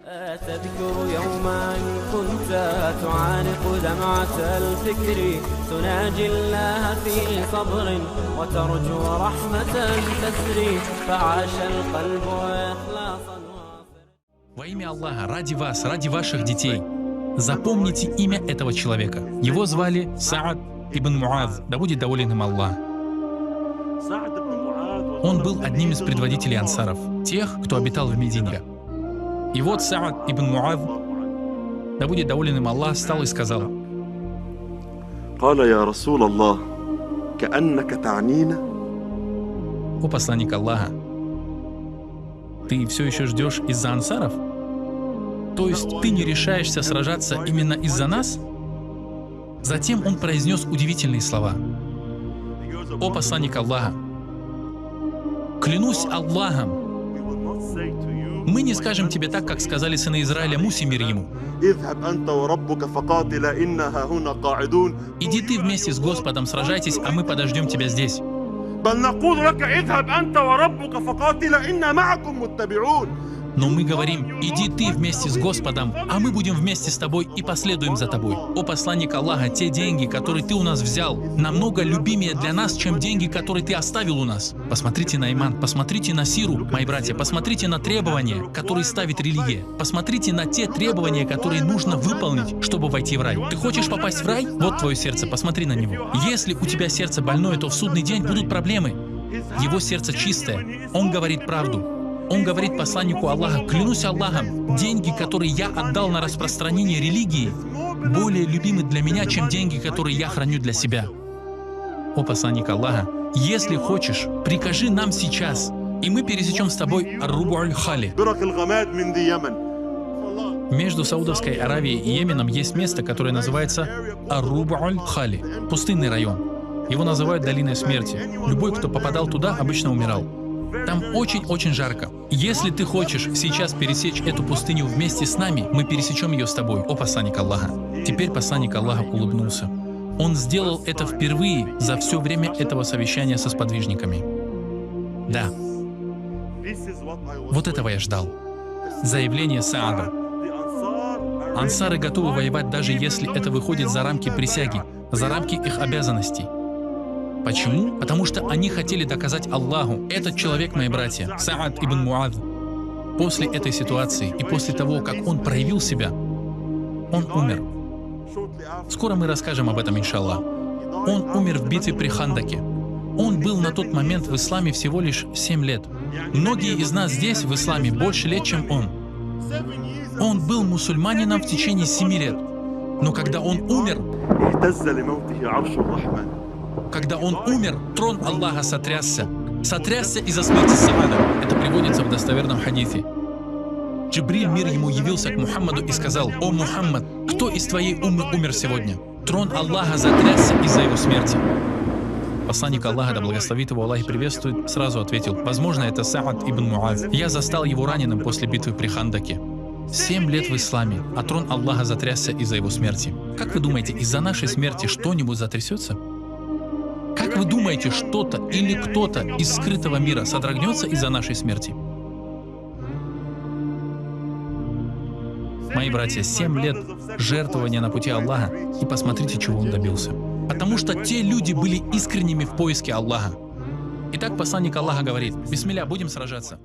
تذكر يوما كنت تعانق دمعة الفكر تناجي الله في صبر وترجو رحمة تسري فعاش القلب إخلاصا. Во имя Аллаха, ради вас, ради ваших детей, запомните имя этого человека. Его звали Саад ибн Муаз, да будет доволен им Аллах. Он был одним из предводителей ансаров, тех, кто обитал в Медине. И вот Саад ибн Муаз, да будет доволен им Аллах, встал и сказал: «О посланник Аллаха, ты все еще ждешь из-за ансаров? То есть ты не решаешься сражаться именно из-за нас?» Затем он произнес удивительные слова: «О посланник Аллаха, клянусь Аллахом, мы не скажем тебе так, как сказали сыны Израиля Мусе мир ему. Иди ты вместе с Господом сражайтесь, а мы подождем тебя здесь. Но мы говорим: иди ты вместе с Господом, а мы будем вместе с тобой и последуем за тобой. О посланник Аллаха, те деньги, которые ты у нас взял, намного любимее для нас, чем деньги, которые ты оставил у нас. Посмотрите на иман, посмотрите на сиру, мои братья, посмотрите на требования, которые ставит религия. Посмотрите на те требования, которые нужно выполнить, чтобы войти в рай. Ты хочешь попасть в рай? Вот твое сердце, посмотри на него. Если у тебя сердце больное, то в судный день будут проблемы. Его сердце чистое, он говорит правду. Он говорит посланнику Аллаха: клянусь Аллахом, деньги, которые я отдал на распространение религии, более любимы для меня, чем деньги, которые я храню для себя. О посланник Аллаха, если хочешь, прикажи нам сейчас, и мы пересечем с тобой Ар-Рубу-аль-Хали. Между Саудовской Аравией и Йеменом есть место, которое называется Ар-Рубу-аль-Хали, пустынный район. Его называют долиной смерти. Любой, кто попадал туда, обычно умирал. Там очень-очень жарко. Если ты хочешь сейчас пересечь эту пустыню вместе с нами, мы пересечем ее с тобой, о посланник Аллаха. Теперь посланник Аллаха улыбнулся. Он сделал это впервые за все время этого совещания со сподвижниками. Да. Вот этого я ждал. Заявление Саада. Ансары готовы воевать, даже если это выходит за рамки присяги, за рамки их обязанностей. Почему? Потому что они хотели доказать Аллаху: этот человек, мои братья, Саад ибн Муаз, после этой ситуации и после того, как он проявил себя, он умер. Скоро мы расскажем об этом, иншаллах. Он умер в битве при Хандаке. Он был на тот момент в исламе всего лишь 7 лет. Многие из нас здесь в исламе больше лет, чем он. Он был мусульманином в течение 7 лет. Но когда он умер, трон Аллаха сотрясся. Сотрясся из-за смерти Саада. Это приводится в достоверном хадисе. Джибриль, мир ему, явился к Мухаммаду и сказал: «О Мухаммад, кто из твоей уммы умер сегодня?» Трон Аллаха затрясся из-за его смерти. Посланник Аллаха, да благословит его Аллах и приветствует, сразу ответил: возможно, это Саад ибн Муаз. Я застал его раненым после битвы при Хандаке. 7 лет в исламе, а трон Аллаха затрясся из-за его смерти. Как вы думаете, из-за нашей смерти что-нибудь затрясется? Как вы думаете, что-то или кто-то из скрытого мира содрогнется из-за нашей смерти? Мои братья, 7 лет жертвования на пути Аллаха, и посмотрите, чего он добился. Потому что те люди были искренними в поиске Аллаха. Итак, посланник Аллаха говорит: бисмилля, будем сражаться.